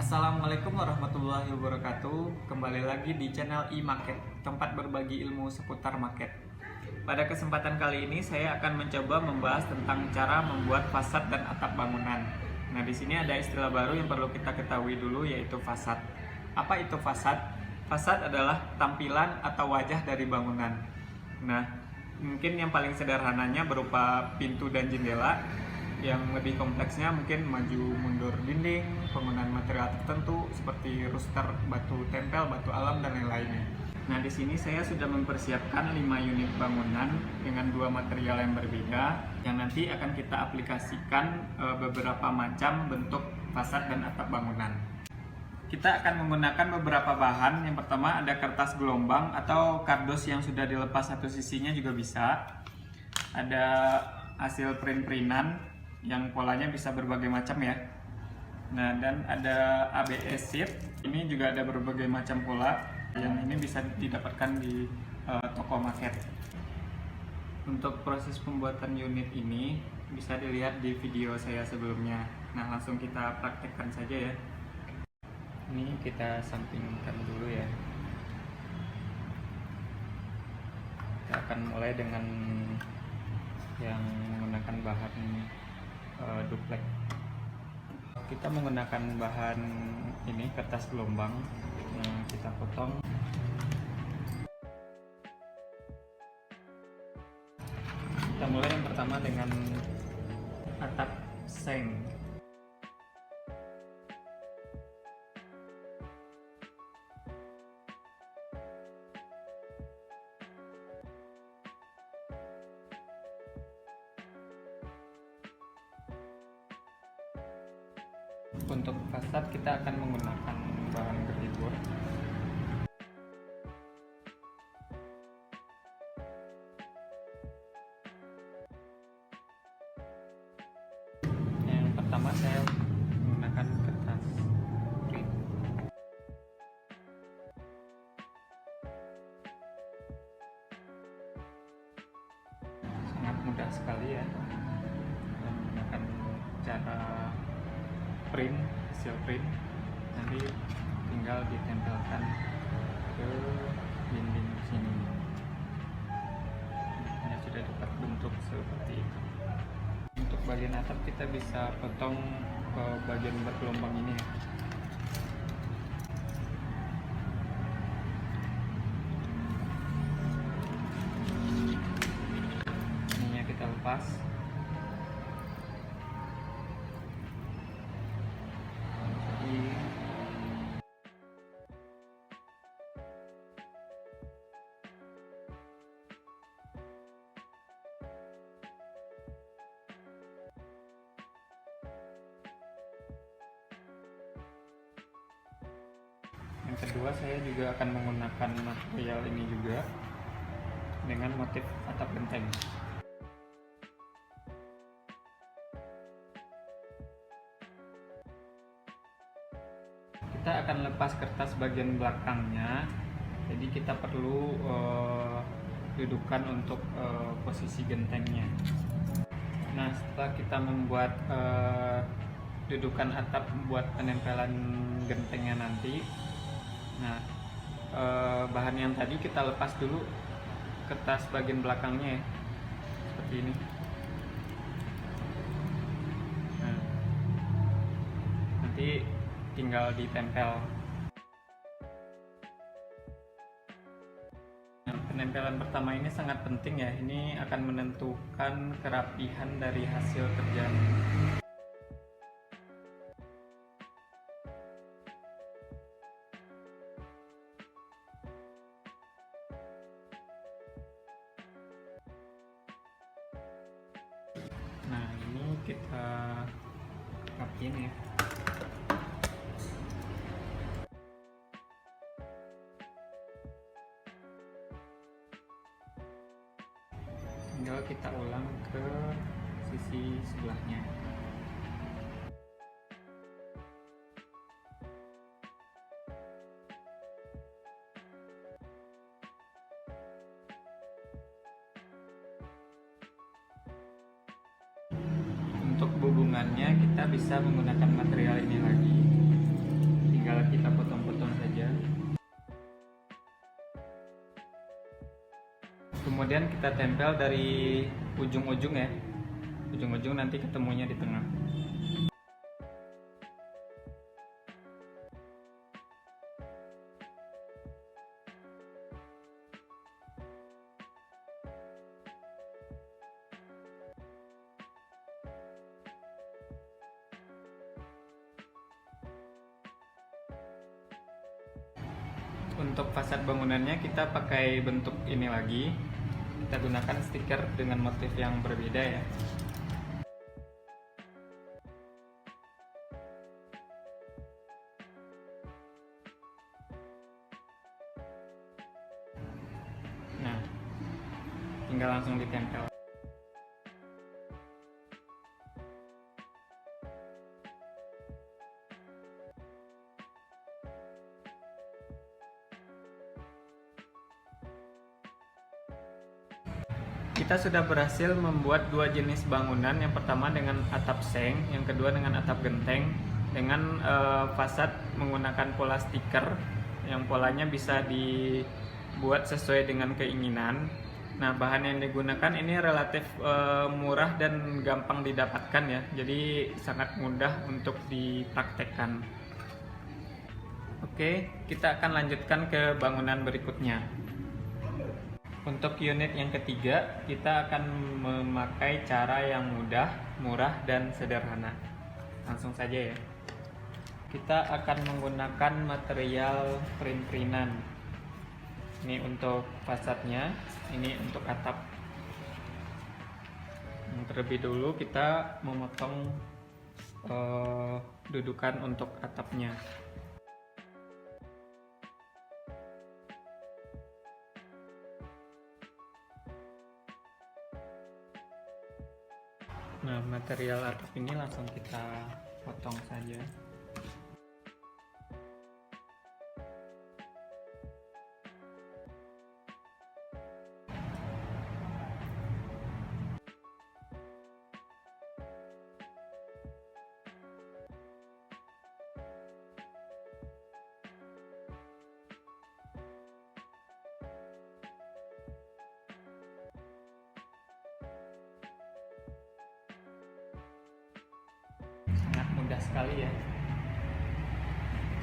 Assalamualaikum warahmatullahi wabarakatuh. Kembali lagi di channel e-market, tempat berbagi ilmu seputar market. Pada kesempatan kali ini saya akan mencoba membahas tentang cara membuat fasad dan atap bangunan. Nah, di sini ada istilah baru yang perlu kita ketahui dulu, yaitu fasad. Apa itu fasad? Fasad adalah tampilan atau wajah dari bangunan. Nah, mungkin yang paling sederhananya berupa pintu dan jendela. Yang lebih kompleksnya mungkin maju mundur dinding, penggunaan material tertentu seperti ruster, batu tempel, batu alam, dan lain-lainnya. Nah, di sini saya sudah mempersiapkan 5 unit bangunan dengan 2 material yang berbeda yang nanti akan kita aplikasikan beberapa macam bentuk fasad dan atap bangunan. Kita akan menggunakan beberapa bahan. Yang pertama ada kertas gelombang atau kardus yang sudah dilepas satu sisinya juga bisa. Ada hasil print-printan yang polanya bisa berbagai macam ya. Nah, dan ada ABS sheet. Ini juga ada berbagai macam pola. Yang ini bisa didapatkan di toko market. Untuk proses pembuatan unit ini bisa dilihat di video saya sebelumnya. Nah, langsung kita praktekkan saja ya. Ini kita sampingkan dulu ya. Kita akan mulai dengan yang menggunakan bahan duplek. Kita menggunakan bahan ini kertas gelombang yang kita potong. Kita mulai yang pertama dengan atap seng. Untuk fasad kita akan menggunakan bahan geribor. Yang pertama saya menggunakan kertas print. Sangat mudah sekali ya menggunakan cara print, hasil print nanti tinggal ditempelkan ke dinding sini. Ini sudah dapat bentuk seperti itu. Untuk bagian atap kita bisa potong ke bagian bergelombang ini ya. Ininya kita lepas. Yang kedua, saya juga akan menggunakan material ini juga dengan motif atap genteng. Kita akan lepas kertas bagian belakangnya, jadi kita perlu dudukan untuk posisi gentengnya. Nah, setelah kita membuat dudukan atap buat penempelan gentengnya nanti, nah bahan yang tadi kita lepas dulu kertas bagian belakangnya ya, seperti ini. Nah, nanti tinggal ditempel. Nah, penempelan pertama ini sangat penting ya, ini akan menentukan kerapihan dari hasil kerjaan. Nah, ini kita rapiin ya. Tinggal kita ulang ke sisi sebelahnya. Untuk hubungannya kita bisa menggunakan material ini lagi. kemudian kita tempel dari ujung-ujung ya, ujung-ujung nanti ketemunya di tengah. Untuk fasad bangunannya kita pakai bentuk ini lagi. Kita gunakan stiker dengan motif yang berbeda ya. Nah, tinggal langsung ditempel. Kita sudah berhasil membuat dua jenis bangunan, yang pertama dengan atap seng, yang kedua dengan atap genteng, dengan fasad menggunakan pola stiker, yang polanya bisa dibuat sesuai dengan keinginan. Nah, bahan yang digunakan ini relatif murah dan gampang didapatkan ya, jadi sangat mudah untuk dipraktekkan. Oke, kita akan lanjutkan ke bangunan berikutnya. Untuk unit yang ketiga, kita akan memakai cara yang mudah, murah, dan sederhana. Langsung saja ya. Kita akan menggunakan material print-printan. Ini untuk fasadnya, ini untuk atap. Terlebih dulu kita memotong dudukan untuk atapnya. Nah, material atap ini langsung kita potong saja. Mudah sekali ya,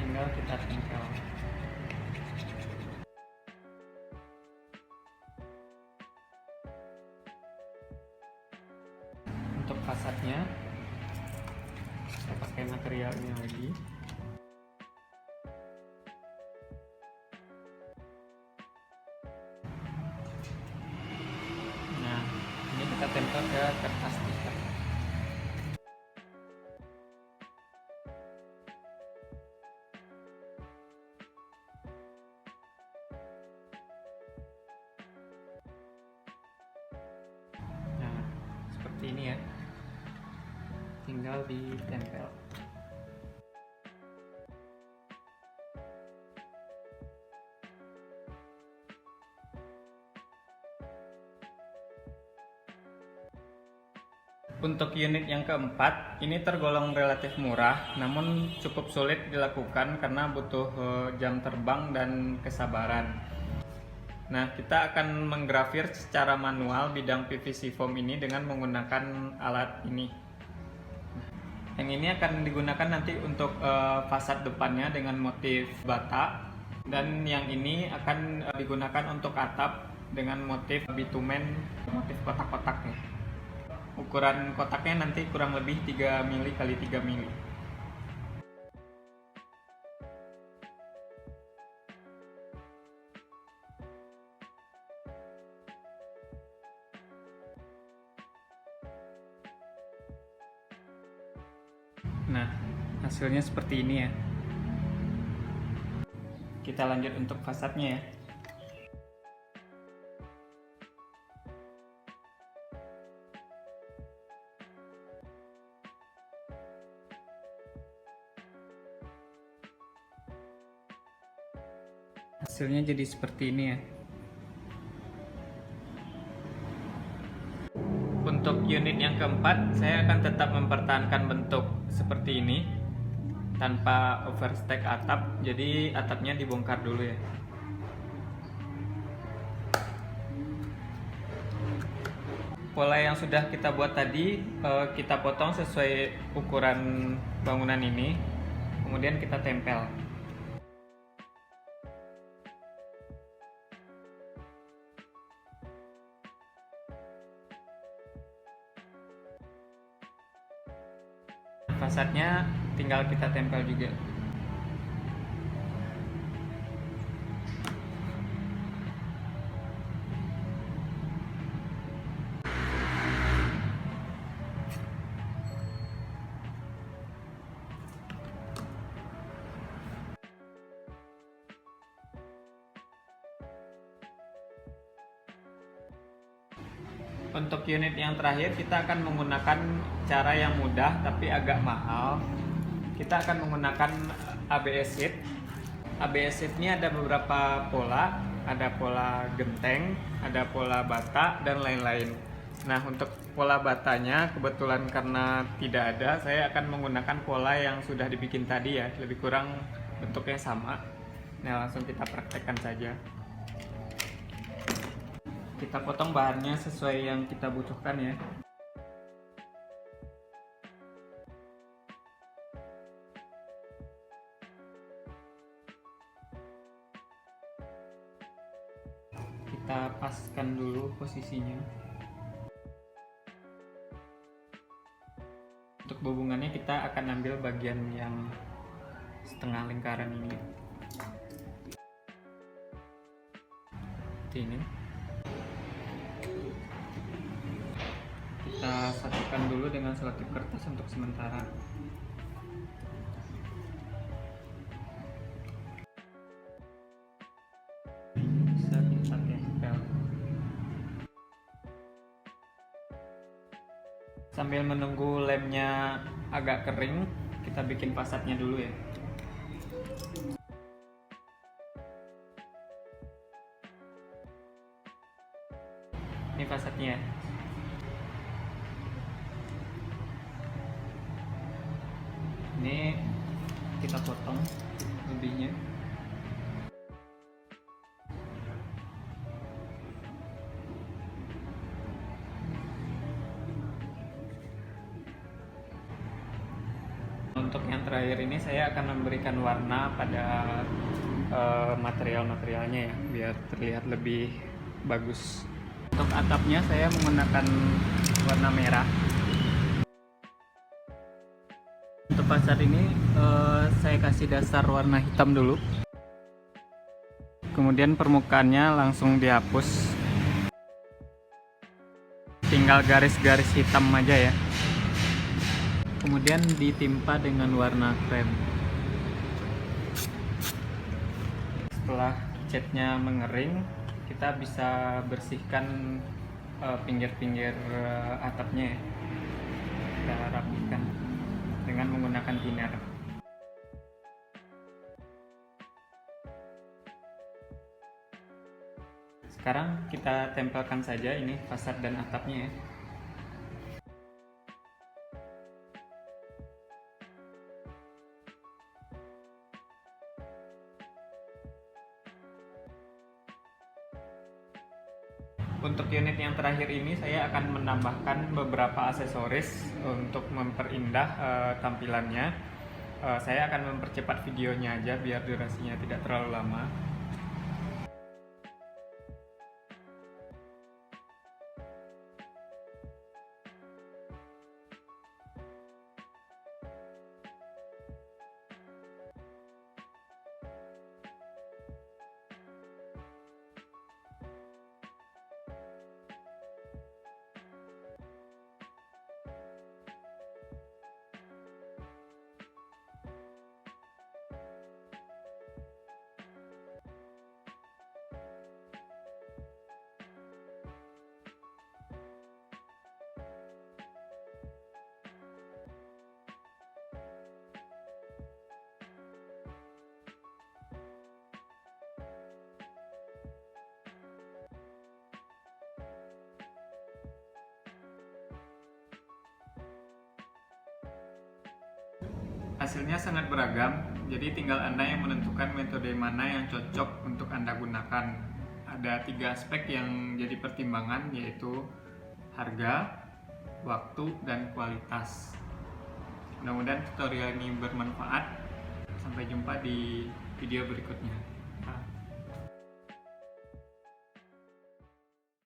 tinggal kita tempel. Untuk fasadnya kita pakai material ini lagi. Nah, ini kita tempel ke kertas stiker. Seperti ini ya, tinggal ditempel. Untuk unit yang keempat, ini tergolong relatif murah, namun cukup sulit dilakukan karena butuh jam terbang dan kesabaran. Nah, kita akan menggrafir secara manual bidang PVC foam ini dengan menggunakan alat ini. Yang ini akan digunakan nanti untuk fasad depannya dengan motif bata, dan yang ini akan digunakan untuk atap dengan motif bitumen, motif kotak-kotak ya. Ukuran kotaknya nanti kurang lebih 3 mili x 3 mili. Nah, hasilnya seperti ini ya. Kita lanjut untuk fasadnya ya. Hasilnya jadi seperti ini ya. Untuk unit yang keempat, saya akan tetap mempertahankan bentuk seperti ini tanpa overstack atap, jadi atapnya dibongkar dulu ya. pola yang sudah kita buat tadi kita potong sesuai ukuran bangunan ini, kemudian kita tempel. Fasadnya tinggal kita tempel juga. Untuk unit yang terakhir kita akan menggunakan cara yang mudah tapi agak mahal. Kita akan menggunakan ABS sheet. ABS sheet ini ada beberapa pola, ada pola genteng, ada pola bata, dan lain-lain. Nah, untuk pola batanya kebetulan karena tidak ada, saya akan menggunakan pola yang sudah dibikin tadi ya, lebih kurang bentuknya sama. Nah, langsung kita praktekkan saja. Kita potong bahannya sesuai yang kita butuhkan ya. Kita paskan dulu posisinya. Untuk hubungannya kita akan ambil bagian yang setengah lingkaran ini. Seperti ini. Kita satukan dulu dengan selotip kertas untuk sementara. Bisa kita tempel. Sambil menunggu lemnya agak kering, kita bikin fasadnya dulu ya. Ini fasadnya. Ini kita potong lebihnya. Untuk yang terakhir ini saya akan memberikan warna pada material-materialnya ya, biar terlihat lebih bagus. Untuk atapnya saya menggunakan warna merah. Untuk fasad ini saya kasih dasar warna hitam dulu. Kemudian permukaannya langsung dihapus. Tinggal garis-garis hitam aja ya. Kemudian ditimpa dengan warna krem. Setelah catnya mengering, kita bisa bersihkan pinggir-pinggir atapnya ya. Kita rapikan dengan menggunakan thinner. Sekarang kita tempelkan saja ini fasad dan atapnya ya. Untuk unit yang terakhir ini saya akan menambahkan beberapa aksesoris untuk memperindah tampilannya. Saya akan mempercepat videonya aja biar durasinya tidak terlalu lama. Hasilnya sangat beragam, jadi tinggal Anda yang menentukan metode mana yang cocok untuk Anda gunakan. Ada 3 aspek yang jadi pertimbangan, yaitu harga, waktu, dan kualitas. Mudah-mudahan tutorial ini bermanfaat. Sampai jumpa di video berikutnya.